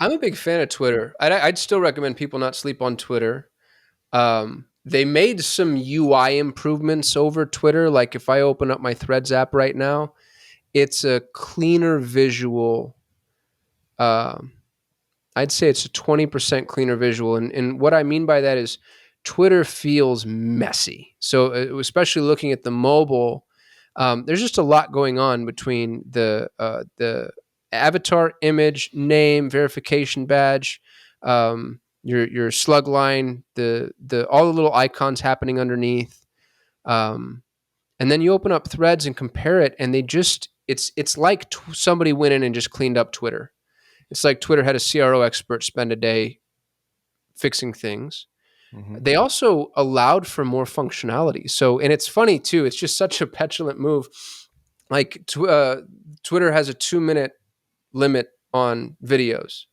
I'm a big fan of Twitter. I'd still recommend people not sleep on Twitter. They made some UI improvements over Twitter. Like if I open up my Threads app right now, it's a cleaner visual. Um, I'd say it's a 20% cleaner visual. And what I mean by that is Twitter feels messy. So, especially looking at the mobile, there's just a lot going on between the avatar image, name, verification badge, your slug line, the all the little icons happening underneath. Um, and then you open up Threads and compare it, and it's like somebody went in and just cleaned up Twitter. It's like Twitter had a CRO expert spend a day fixing things. Mm-hmm. They also allowed for more functionality. So, and it's funny too. It's just such a petulant move. Like Twitter has a 2-minute limit on videos.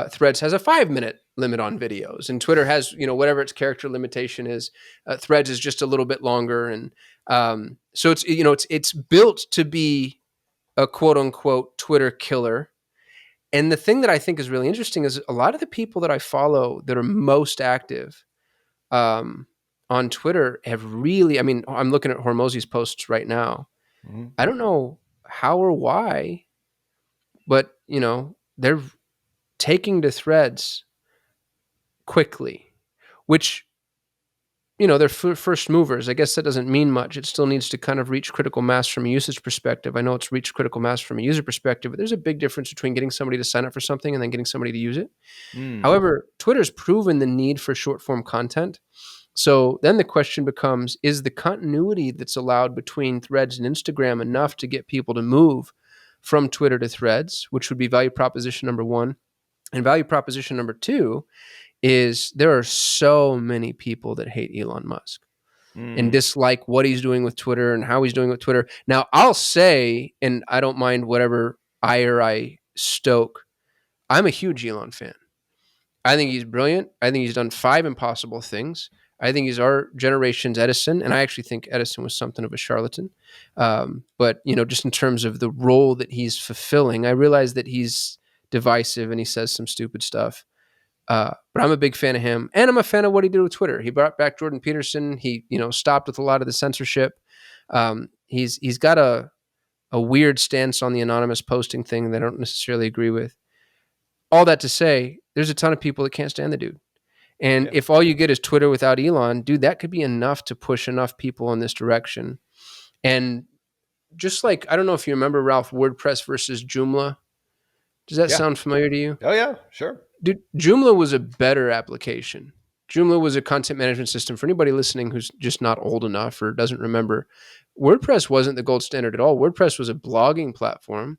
Threads has a 5-minute limit on videos, and Twitter has whatever its character limitation is. Threads is just a little bit longer, and so it's built to be a quote unquote Twitter killer. And the thing that I think is really interesting is a lot of the people that I follow that are most active um, on Twitter have really, I mean, I'm looking at Hormozy's posts right now. Mm-hmm. I don't know how or why, but, they're taking to Threads quickly, which they're first movers. I guess that doesn't mean much. It still needs to kind of reach critical mass from a usage perspective. I know it's reached critical mass from a user perspective, but there's a big difference between getting somebody to sign up for something and then getting somebody to use it. Mm. However, Twitter's proven the need for short form content. So then the question becomes, is the continuity that's allowed between Threads and Instagram enough to get people to move from Twitter to Threads, which would be value proposition number one. And value proposition number two is there are so many people that hate Elon Musk and Mm. dislike what he's doing with Twitter and how he's doing with Twitter. Now, I'll say, and I don't mind whatever ire I stoke, I'm a huge Elon fan. I think he's brilliant. I think he's done 5 impossible things. I think he's our generation's Edison, and I actually think Edison was something of a charlatan. But just in terms of the role that he's fulfilling, I realize that he's divisive and he says some stupid stuff. But I'm a big fan of him, and I'm a fan of what he did with Twitter. He brought back Jordan Peterson. He, stopped with a lot of the censorship. He's got a weird stance on the anonymous posting thing that I don't necessarily agree with. All that to say, there's a ton of people that can't stand the dude. And Yeah. if all you get is Twitter without Elon, dude, that could be enough to push enough people in this direction. And just like, I don't know if you remember, Ralph, WordPress versus Joomla. Does that Yeah. sound familiar to you? Oh yeah. Sure. Dude, Joomla was a better application. Joomla was a content management system. For anybody listening who's just not old enough or doesn't remember, WordPress wasn't the gold standard at all. WordPress was a blogging platform.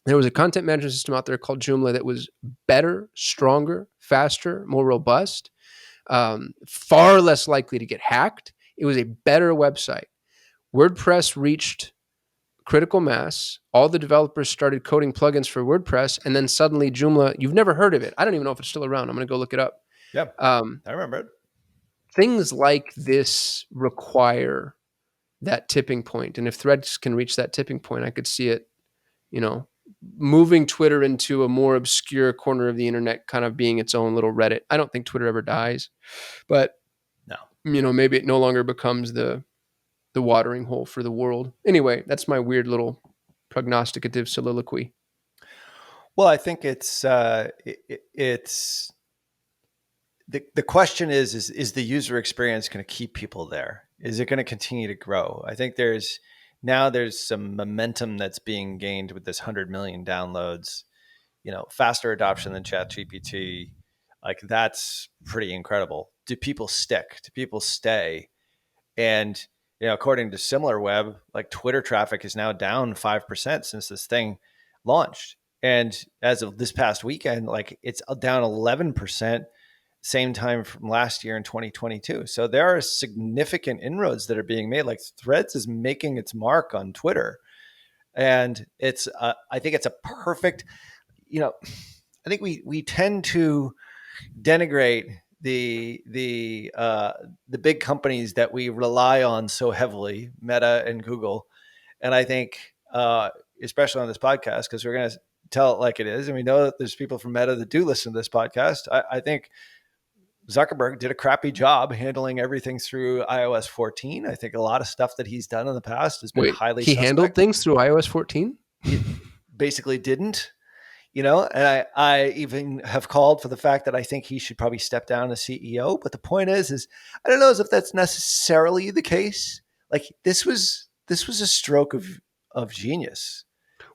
There was a content management system out there called Joomla that was better, stronger, faster, more robust, far less likely to get hacked. It was a better website. WordPress reached critical mass. All the developers started coding plugins for WordPress, and then suddenly Joomla, you've never heard of it. I don't even know if it's still around. I'm going to go look it up. Yeah. Um, I remember it. things like this require that tipping point. And if Threads can reach that tipping point, I could see it, moving Twitter into a more obscure corner of the internet, kind of being its own little Reddit. I don't think Twitter ever dies, but No. maybe it no longer becomes the watering hole for the world. Anyway, that's my weird little prognosticative soliloquy. Well, I think it's the question is the user experience going to keep people there? Is it going to continue to grow? I think there's some momentum that's being gained with this 100 million downloads, faster adoption than ChatGPT. Like that's pretty incredible. Do people stick? Do people stay? And according to SimilarWeb, like Twitter traffic is now down 5% since this thing launched. And as of this past weekend, like it's down 11%, same time from last year in 2022. So there are significant inroads that are being made. Like Threads is making its mark on Twitter. And it's, I think it's a perfect, I think we tend to denigrate the big companies that we rely on so heavily, Meta and Google. And I think, especially on this podcast, because we're going to tell it like it is. And we know that there's people from Meta that do listen to this podcast. I think Zuckerberg did a crappy job handling everything through iOS 14. I think a lot of stuff that he's done in the past has been Wait, highly he suspect. handled things through iOS 14? He basically didn't, and I even have called for the fact that I think he should probably step down as CEO. But the point is I don't know as if that's necessarily the case. Like this was a stroke of genius.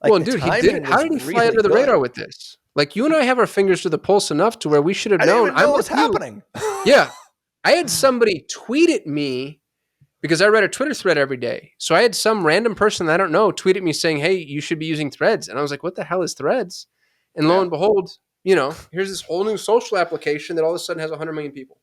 Like Well, dude, he did. How did he fly really under the good. radar with this? Like, you and I have our fingers to the pulse enough to where we should have I known. didn't even know I'm what was with you. happening. Yeah. I had somebody tweet at me because I read a Twitter thread every day. So I had some random person that I don't know tweet at me saying, hey, you should be using Threads. And I was like, what the hell is Threads? And lo and behold, here's this whole new social application that all of a sudden has 100 million people.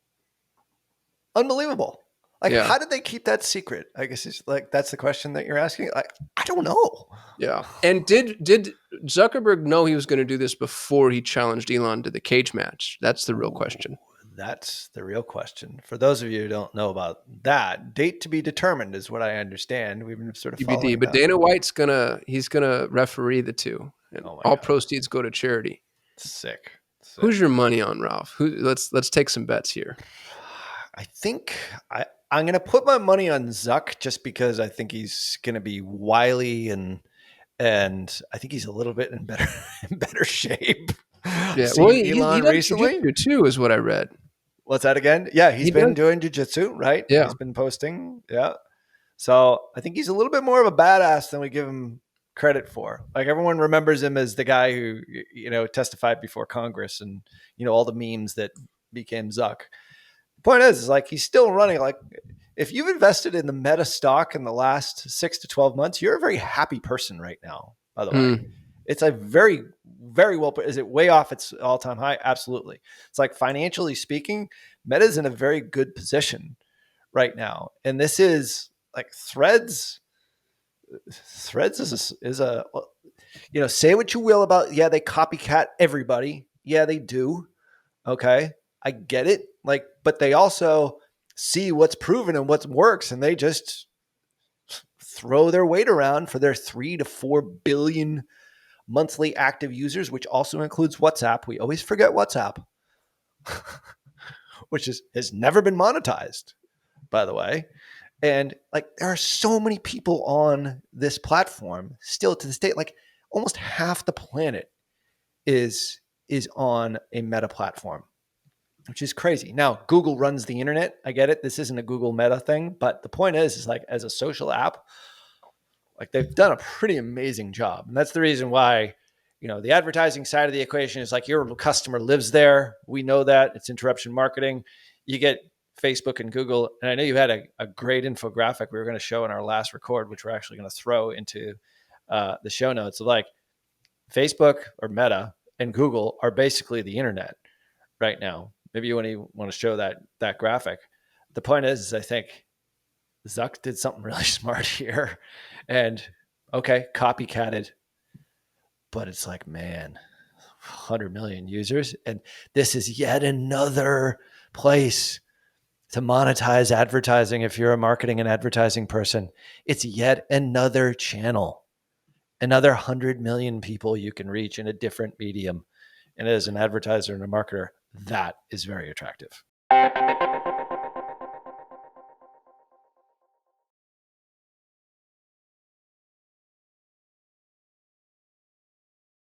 Unbelievable. Like, how did they keep that secret? I guess it's like, that's the question that you're asking. Like, I don't know. Yeah. And did Zuckerberg know he was going to do this before he challenged Elon to the cage match? That's the real question. That's the real question. For those of you who don't know about that, date to be determined is what I understand. We've been sort of following but that. Dana White's he's gonna referee the two, and all proceeds go to charity. Sick. Who's your money on, Ralph? Let's take some bets here. I think I'm going to put my money on Zuck just because I think he's going to be wily and I think he's a little bit in better shape. Yeah, well, he does jiu-jitsu too, is what I read. What's that again? Yeah, he's been doing jiu-jitsu, right? Yeah, he's been posting. Yeah, so I think he's a little bit more of a badass than we give him credit for. Like everyone remembers him as the guy who testified before Congress and all the memes that became Zuck. Point is like he's still running. Like if you've invested in the Meta stock in the last 6 to 12 months, you're a very happy person right now, by the way. It's a very, very well. Is it way off its all-time high? Absolutely. It's like financially speaking, Meta's in a very good position right now. And this is like Threads. Threads is a say what you will about, they copycat everybody. Yeah, they do. Okay. I get it. Like, but they also see what's proven and what works, and they just throw their weight around for their 3 to 4 billion monthly active users, which also includes WhatsApp. We always forget WhatsApp, which has never been monetized, by the way. And like, there are so many people on this platform still to this day. Like, almost half the planet is on a Meta platform, which is crazy. Now, Google runs the internet. I get it. This isn't a Google Meta thing, but the point is like, as a social app, like they've done a pretty amazing job. And that's the reason why, the advertising side of the equation is like your customer lives there. We know that it's interruption marketing. You get Facebook and Google. And I know you had a great infographic we were going to show in our last record, which we're actually going to throw into the show notes. So like Facebook or Meta and Google are basically the internet right now. Maybe you want to show that graphic. The point is I think Zuck did something really smart here and copycatted, but it's like, man, 100 million users. And this is yet another place to monetize advertising. If you're a marketing and advertising person, it's yet another channel, another 100 million people you can reach in a different medium. And as an advertiser and a marketer, that is very attractive.